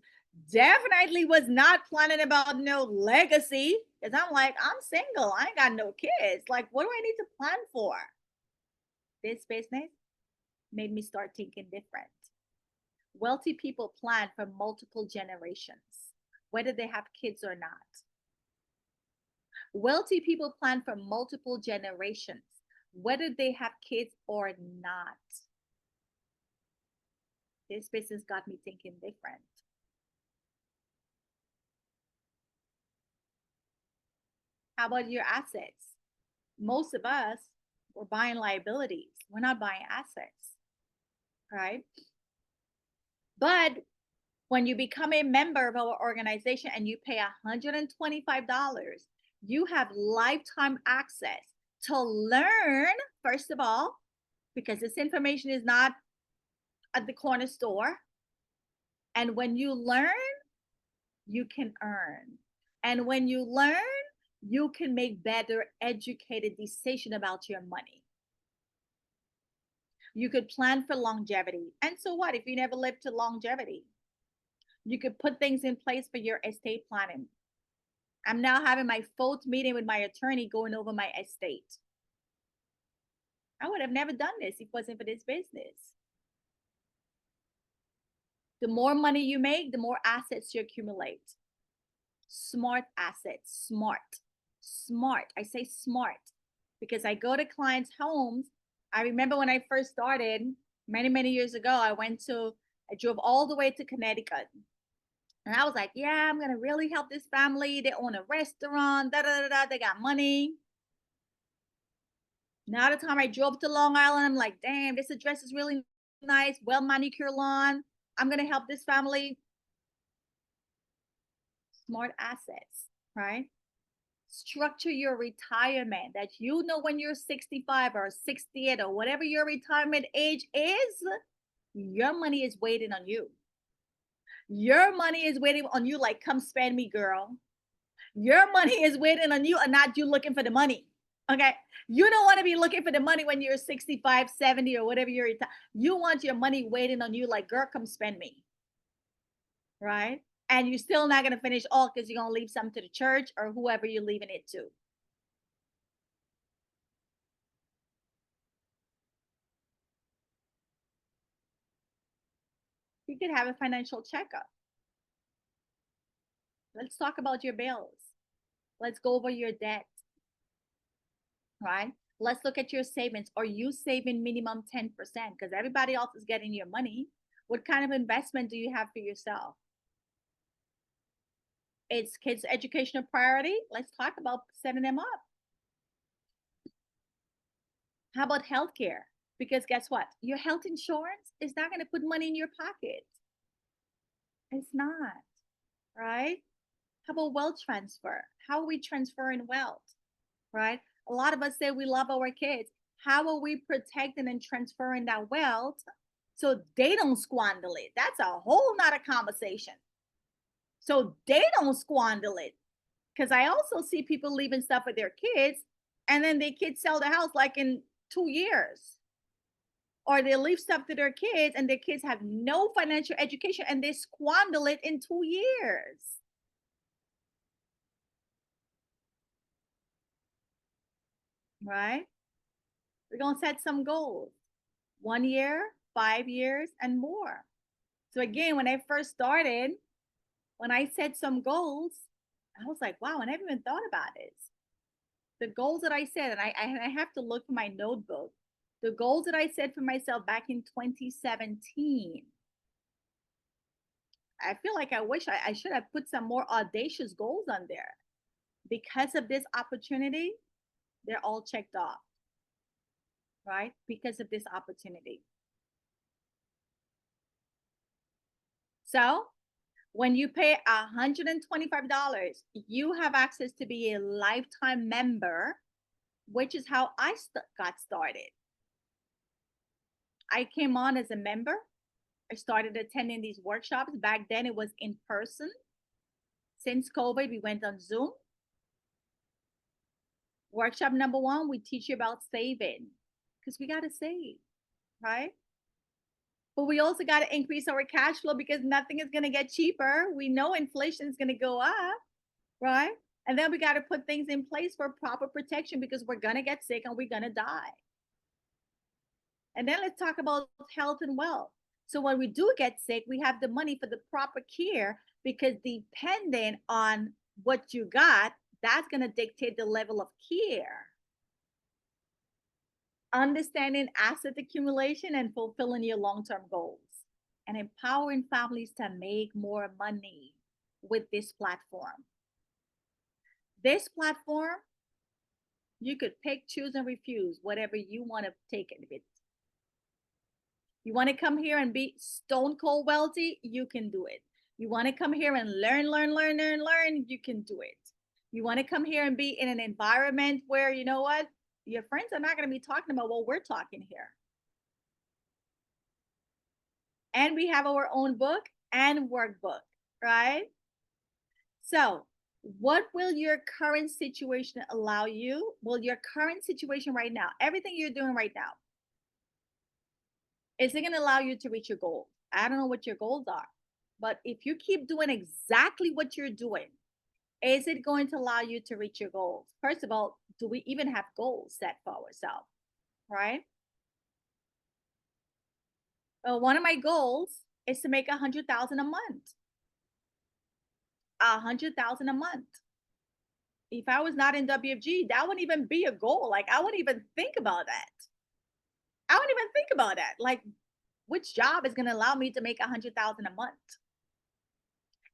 definitely was not planning about no legacy, because I'm like, I'm single, I ain't got no kids, like what do I need to plan for? This business made me start thinking different. Wealthy people plan for multiple generations, whether they have kids or not. Wealthy people plan for multiple generations, whether they have kids or not. This business got me thinking different. How about your assets? Most of us, we're buying liabilities. We're not buying assets, right? But when you become a member of our organization and you pay $125, you have lifetime access to learn, first of all, because this information is not at the corner store. And when you learn, you can earn. And when you learn, you can make better educated decision about your money. You could plan for longevity. And so what if you never live to longevity? You could put things in place for your estate planning. I'm now having my 4th meeting with my attorney going over my estate. I would have never done this if it wasn't for this business. The more money you make, the more assets you accumulate. Smart assets, smart. I say smart because I go to clients' homes. I remember when I first started many years ago, I drove all the way to Connecticut. And I was like, yeah, I'm going to really help this family. They own a restaurant, they got money. Now the time I drove to Long Island, I'm like, damn, this address is really nice, well manicured lawn. I'm going to help this family. Smart assets, right? Structure your retirement that you know when you're 65 or 68 or whatever your retirement age is, your money is waiting on you. Your money is waiting on you like, come spend me, girl. Your money is waiting on you and not you looking for the money. Okay. You don't want to be looking for the money when you're 65, 70 or whatever you're. You want your money waiting on you like, girl, come spend me. Right. And you're still not going to finish all because you're going to leave some to the church or whoever you're leaving it to. You could have a financial checkup. Let's talk about your bills. Let's go over your debt. Right? Let's look at your savings. Are you saving minimum 10%? Because everybody else is getting your money. What kind of investment do you have for yourself? Is kids' education a priority? Let's talk about setting them up. How about healthcare? Because guess what? Your health insurance is not going to put money in your pocket. It's not, right? How about wealth transfer? How are we transferring wealth, right? A lot of us say we love our kids. How are we protecting and transferring that wealth so they don't squander it? That's a whole nother conversation. So they don't squander it. Because I also see people leaving stuff with their kids and then their kids sell the house like in 2 years. or they leave stuff to their kids and their kids have no financial education and they squander it in 2 years. Right? We're going to set some goals. 1 year, 5 years, and more. So again, when I first started, when I set some goals, I was like, wow, I never even thought about this. The goals that I set, and I have to look for my notebook. The goals that I set for myself back in 2017. I feel like I wish I should have put some more audacious goals on there. Because of this opportunity, they're all checked off, right? Because of this opportunity. So when you pay $125, you have access to be a lifetime member, which is how I got started. I came on as a member. I started attending these workshops. Back then, it was in person. Since COVID, we went on Zoom. Workshop number 1, we teach you about saving because we got to save, right? But we also got to increase our cash flow because nothing is going to get cheaper. We know inflation is going to go up, right? And then we got to put things in place for proper protection because we're going to get sick and we're going to die. And then let's talk about health and wealth. So when we do get sick, we have the money for the proper care because depending on what you got, that's going to dictate the level of care. Understanding asset accumulation and fulfilling your long-term goals and empowering families to make more money with this platform. This platform, you could pick, choose, and refuse whatever you want to take it with. You want to come here and be stone cold wealthy, you can do it. You want to come here and learn, you can do it. You want to come here and be in an environment where, you know what, your friends are not going to be talking about what we're talking here. And we have our own book and workbook, right? So what will your current situation allow you? Well, your current situation right now, everything you're doing right now, is it going to allow you to reach your goal? I don't know what your goals are, but if you keep doing exactly what you're doing, is it going to allow you to reach your goals? First of all, do we even have goals set for ourselves, right? Well, one of my goals is to make 100,000 a month. 100,000 a month. If I was not in WFG, that wouldn't even be a goal. Like I wouldn't even think about that. I wouldn't even think about that. Like, which job is going to allow me to make 100,000 a month?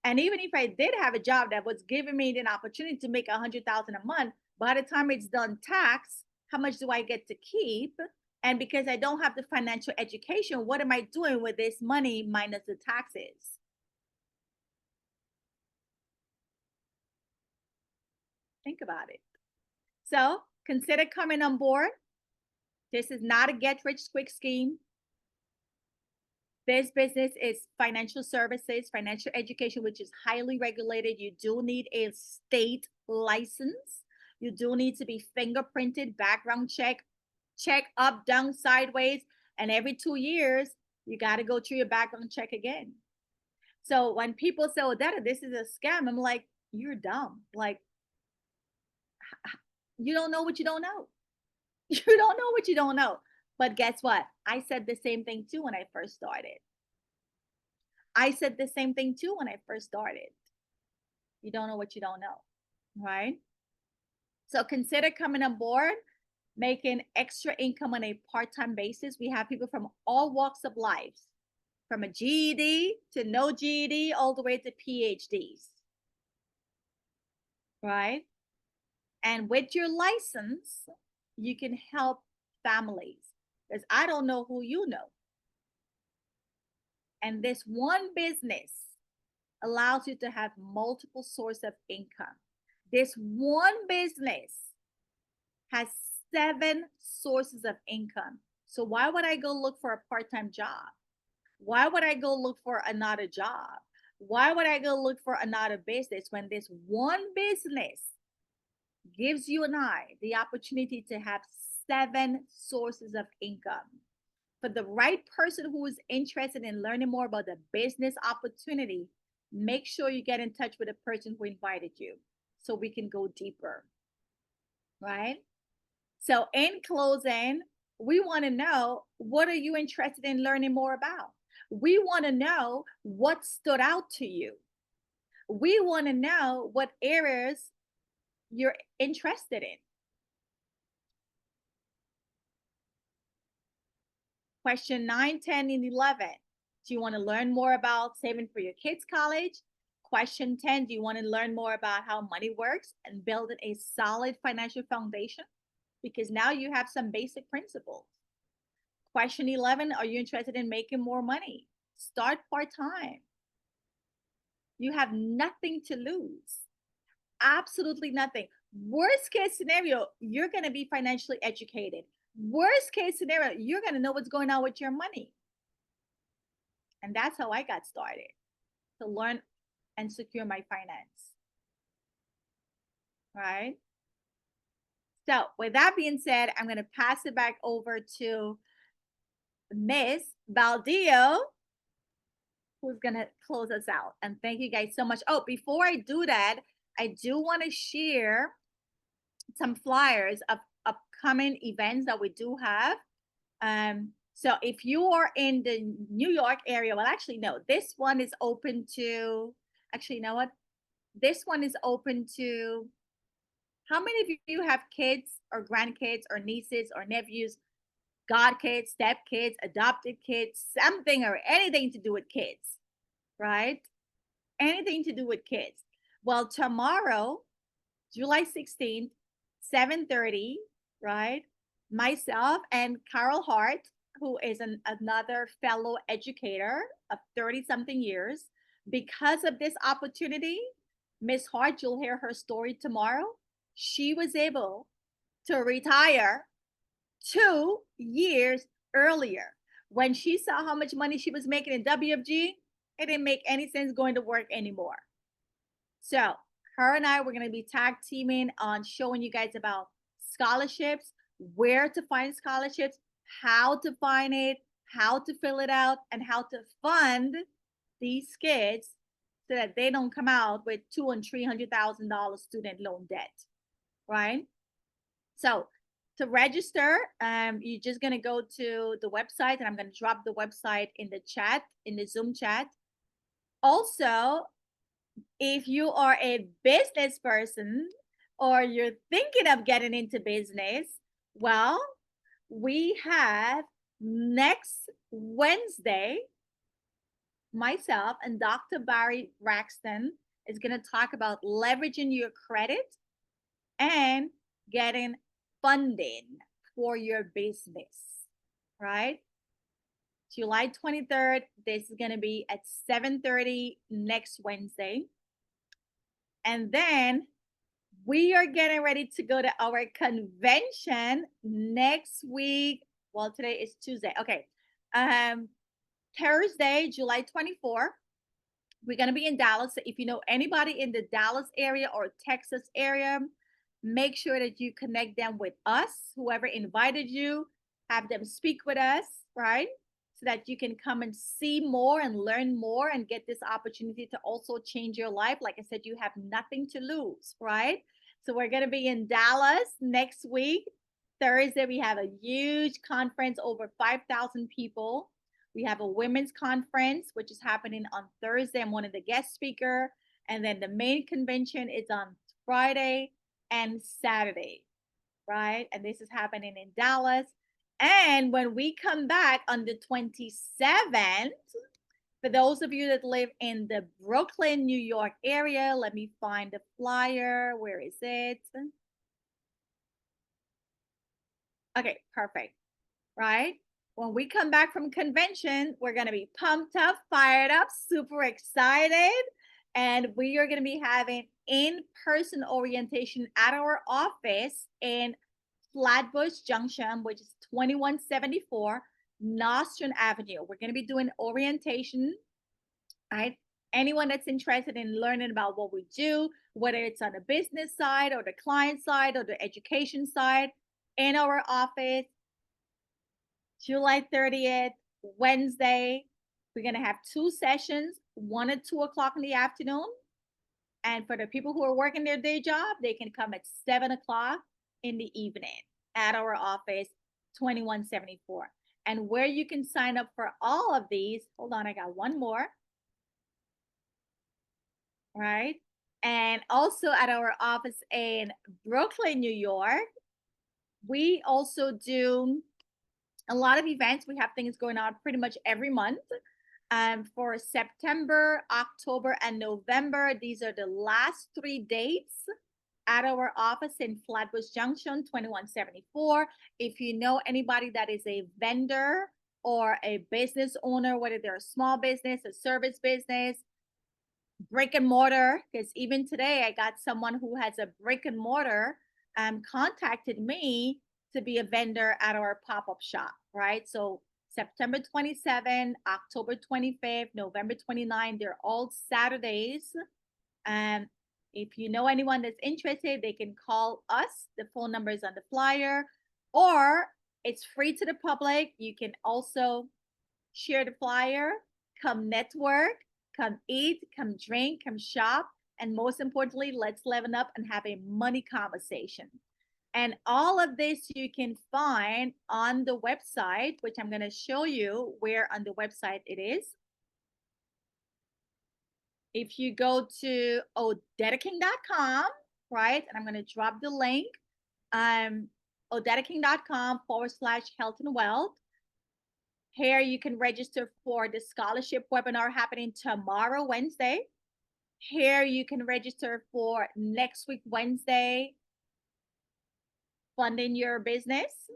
And even if I did have a job that was giving me an opportunity to make 100,000 a month, by the time it's done tax, how much do I get to keep? And because I don't have the financial education, what am I doing with this money minus the taxes? Think about it. So consider coming on board. This is not a get rich quick scheme. This business is financial services, financial education, which is highly regulated. You do need a state license. You do need to be fingerprinted, background check up, down, sideways. And every 2 years, you got to go through your background check again. So when people say, oh, Dada, this is a scam, I'm like, you're dumb. Like, you don't know what you don't know. You don't know what you don't know. But guess what? I said the same thing too when I first started. I said the same thing too when I first started. You don't know what you don't know, right? So consider coming on board, making extra income on a part-time basis. We have people from all walks of life, from a GED to no GED, all the way to PhDs, right? And with your license, you can help families because I don't know who you know. And this one business allows you to have multiple sources of income. This one business has 7 sources of income. So why would I go look for a part-time job? Why would I go look for another job? Why would I go look for another business when this one business gives you and I the opportunity to have 7 sources of income? For the right person who is interested in learning more about the business opportunity, make sure you get in touch with the person who invited you so we can go deeper, right? So, in closing, we want to know, what are you interested in learning more about? We want to know what stood out to you. We want to know what areas you're interested in. Question 9, 10, and 11. Do you want to learn more about saving for your kids' college? Question 10, do you want to learn more about how money works and building a solid financial foundation? Because now you have some basic principles. Question 11, are you interested in making more money? Start part-time. You have nothing to lose. Absolutely nothing. Worst case scenario, you're going to be financially educated. Worst case scenario, you're going to know what's going on with your money. And that's how I got started, to learn and secure my finance. Right? So, with that being said, I'm going to pass it back over to Miss Baldillo, who's going to close us out. And thank you guys so much. Oh, before I do that, I do want to share some flyers of upcoming events that we do have. So if you are in the New York area, well, actually, no, this one is open to, actually, you know what? This one is open to, how many of you have kids or grandkids or nieces or nephews, godkids, stepkids, adopted kids, something or anything to do with kids, right? Anything to do with kids. Well, tomorrow, July 16th, 7:30, right? Myself and Carol Hart, who is another fellow educator of 30 something years, because of this opportunity, Miss Hart, you'll hear her story tomorrow. She was able to retire 2 years earlier. When she saw how much money she was making in WFG, it didn't make any sense going to work anymore. So her and I were going to be tag teaming on showing you guys about scholarships, where to find scholarships, how to find it, how to fill it out, and how to fund these kids so that they don't come out with $200,000 and $300,000 student loan debt, right? So to register, you're just going to go to the website, and I'm going to drop the website in the chat, in the Zoom chat. Also, if you are a business person or you're thinking of getting into business, well, we have next Wednesday, myself and Dr. Barry Braxton is going to talk about leveraging your credit and getting funding for your business, right? July 23rd, this is going to be at 7:30 next Wednesday. And then we are getting ready to go to our convention next week. Well, today is Tuesday. Okay. Thursday, July 24th. We're going to be in Dallas. So if you know anybody in the Dallas area or Texas area, make sure that you connect them with us. Whoever invited you, have them speak with us, right? So that you can come and see more and learn more and get this opportunity to also change your life. Like I said, you have nothing to lose, right? So we're going to be in Dallas next week. Thursday, we have a huge conference, over 5,000 people. We have a women's conference, which is happening on Thursday. I'm one of the guest speakers. And then the main convention is on Friday and Saturday, right? And this is happening in Dallas. And when we come back on the 27th, for those of you that live in the Brooklyn, New York area, let me find the flyer. Where is it? Okay, perfect, right? When we come back from convention, we're going to be pumped up, fired up, super excited. And we are going to be having in-person orientation at our office in Flatbush Junction, which is 2174 Nostrand Avenue. We're going to be doing orientation, right? Anyone that's interested in learning about what we do, whether it's on the business side or the client side or the education side, in our office, July 30th, Wednesday. We're going to have 2 sessions, one at 2 o'clock in the afternoon. And for the people who are working their day job, they can come at 7 o'clock in the evening at our office, 2174. And where you can sign up for all of these, hold on, I got one more. Right? And also at our office in Brooklyn, New York, we also do a lot of events. We have things going on pretty much every month. For September, October, and November, these are the last 3 dates at our office in Flatbush Junction, 2174. If you know anybody that is a vendor or a business owner, whether they're a small business, a service business, brick and mortar, because even today I got someone who has a brick and mortar contacted me to be a vendor at our pop-up shop, right? So September 27, October 25th, November 29, they're all Saturdays. If you know anyone that's interested, they can call us. The phone number is on the flyer, or it's free to the public. You can also share the flyer, come network, come eat, come drink, come shop, and most importantly, let's level up and have a money conversation. And all of this you can find on the website, which I'm going to show you where on the website it is. If you go to odetaking.com, right, and I'm going to drop the link, odetaking.com/health and wealth. Here you can register for the scholarship webinar happening tomorrow, Wednesday. Here you can register for next week, Wednesday, funding your business.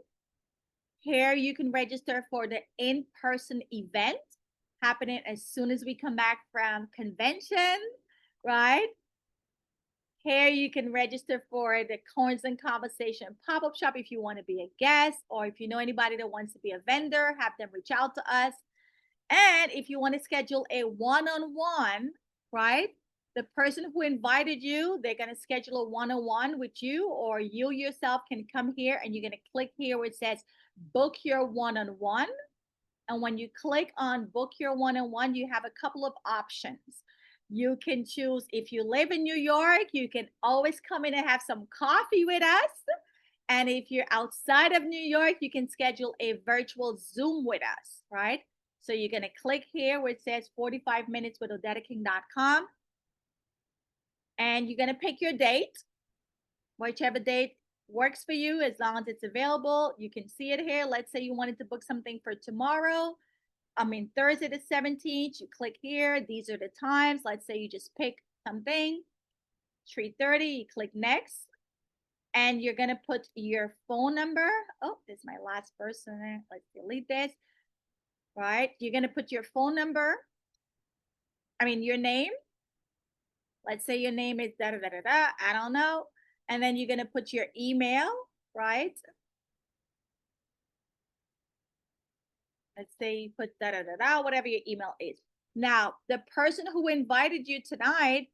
Here you can register for the in-person event happening as soon as we come back from convention, right? Here you can register for the Coins and Conversation pop-up shop if you want to be a guest, or if you know anybody that wants to be a vendor, have them reach out to us. And if you want to schedule a one-on-one, right? The person who invited you, they're going to schedule a one-on-one with you, or you yourself can come here and you're going to click here where it says book your one-on-one. And when you click on book your one-on-one, you have a couple of options. You can choose, if you live in New York, you can always come in and have some coffee with us. And if you're outside of New York, you can schedule a virtual Zoom with us, right? So you're going to click here where it says 45 minutes with odetaking.com. And you're going to pick your date, whichever date works for you, as long as it's available. You can see it here. Let's say you wanted to book something for tomorrow. Thursday the 17th, you click here. These are the times. Let's say you just pick something, 3:30, you click next. And you're going to put your phone number. Oh, this is my last person. Let's delete this. Right? You're going to put your phone number. Your name. Let's say your name is da-da-da-da-da. I don't know. And then you're going to put your email, right? Let's say you put da-da-da-da, whatever your email is. Now, the person who invited you tonight,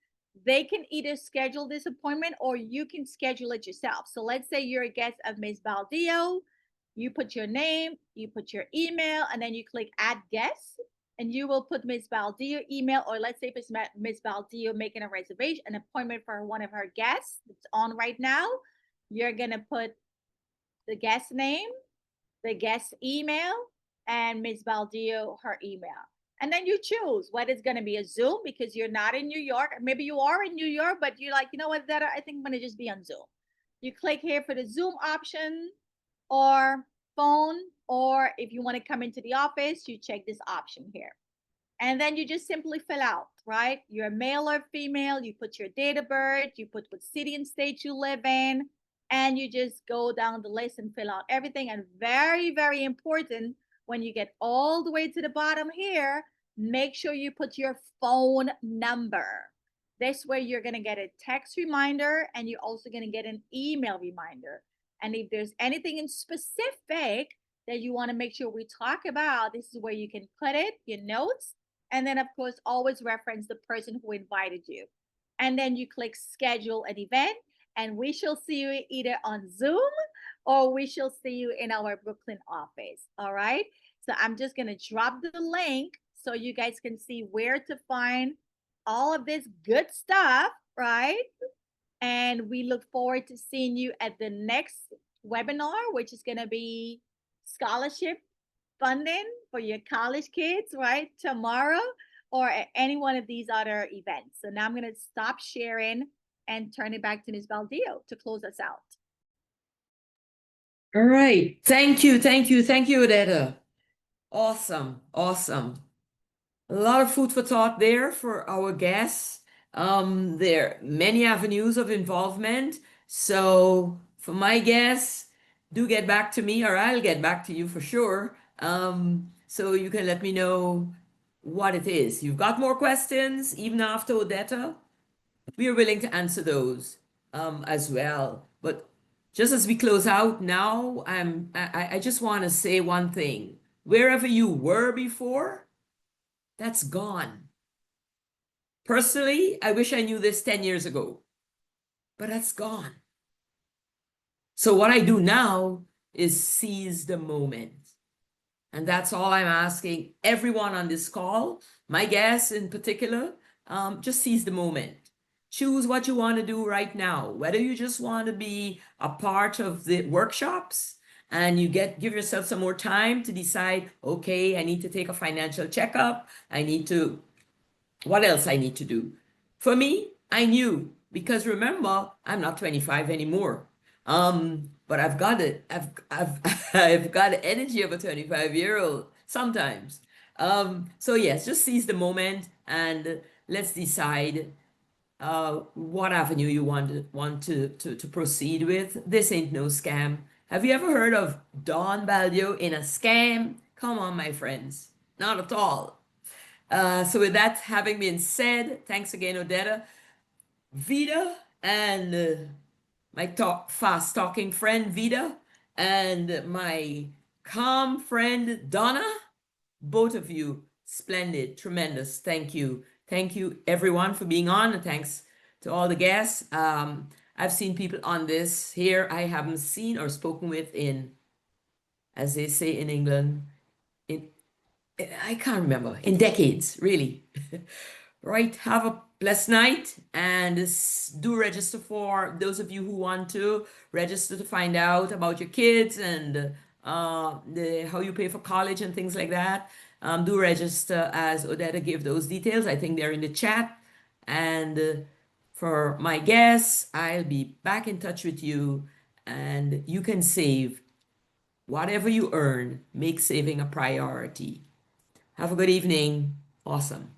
they can either schedule this appointment or you can schedule it yourself. So let's say you're a guest of Ms. Baldillo. You put your name, you put your email, and then you click add guest, and you will put Ms. Baldillo email, or let's say if it's Ms. Baldillo making a reservation, an appointment for one of her guests that's on right now, you're going to put the guest name, the guest email, and Ms. Baldillo, her email. And then you choose whether it's going to be a Zoom because you're not in New York. Maybe you are in New York, but you're like, you know what, I think I'm going to just be on Zoom. You click here for the Zoom option or phone, or if you want to come into the office, you check this option here. And then you just simply fill out, right? You're male or female, you put your date of birth, you put what city and state you live in, and you just go down the list and fill out everything. And very, very important, when you get all the way to the bottom here, make sure you put your phone number. This way you're going to get a text reminder and you're also going to get an email reminder. And if there's anything in specific that you want to make sure we talk about, this is where you can put it, your notes. And then, of course, always reference the person who invited you. And then you click schedule an event. And we shall see you either on Zoom or we shall see you in our Brooklyn office. All right. So I'm just going to drop the link so you guys can see where to find all of this good stuff, right? And we look forward to seeing you at the next webinar, which is going to be scholarship funding for your college kids, right? Tomorrow, or at any one of these other events. So now I'm going to stop sharing and turn it back to Ms. Baldillo to close us out. All right. Thank you. Thank you. Thank you, Odetta. Awesome. Awesome. A lot of food for thought there for our guests. There are many avenues of involvement. So for my guests, do get back to me, or I'll get back to you for sure. So you can let me know what it is. You've got more questions, even after Odetta. We are willing to answer those as well. But just as we close out now, I just want to say one thing. Wherever you were before, that's gone. Personally, I wish I knew this 10 years ago, but that's gone. So what I do now is seize the moment. And that's all I'm asking everyone on this call, my guests in particular, just seize the moment. Choose what you want to do right now, whether you just want to be a part of the workshops and you give yourself some more time to decide, okay, I need to take a financial checkup. What else I need to do? For me, I knew, because remember, I'm not 25 anymore. But I've got it. I've got the energy of a 25-year-old sometimes. So yes, just seize the moment and let's decide what avenue you want to proceed with. This ain't no scam. Have you ever heard of Don Baldeo in a scam? Come on, my friends. Not at all. So with that having been said, thanks again, Odetta, Vida, and my fast talking friend Vida, and my calm friend Donna. Both of you, splendid, tremendous. Thank you. Thank you, everyone, for being on, and thanks to all the guests. I've seen people on this here I haven't seen or spoken with in, as they say in England, I can't remember, in decades, really. Right, have a blessed night, and do register for those of you who want to register to find out about your kids and how you pay for college and things like that. Do register, as Odetta gave those details. I think they're in the chat. And for my guests, I'll be back in touch with you, and you can save whatever you earn. Make saving a priority. Have a good evening. Awesome.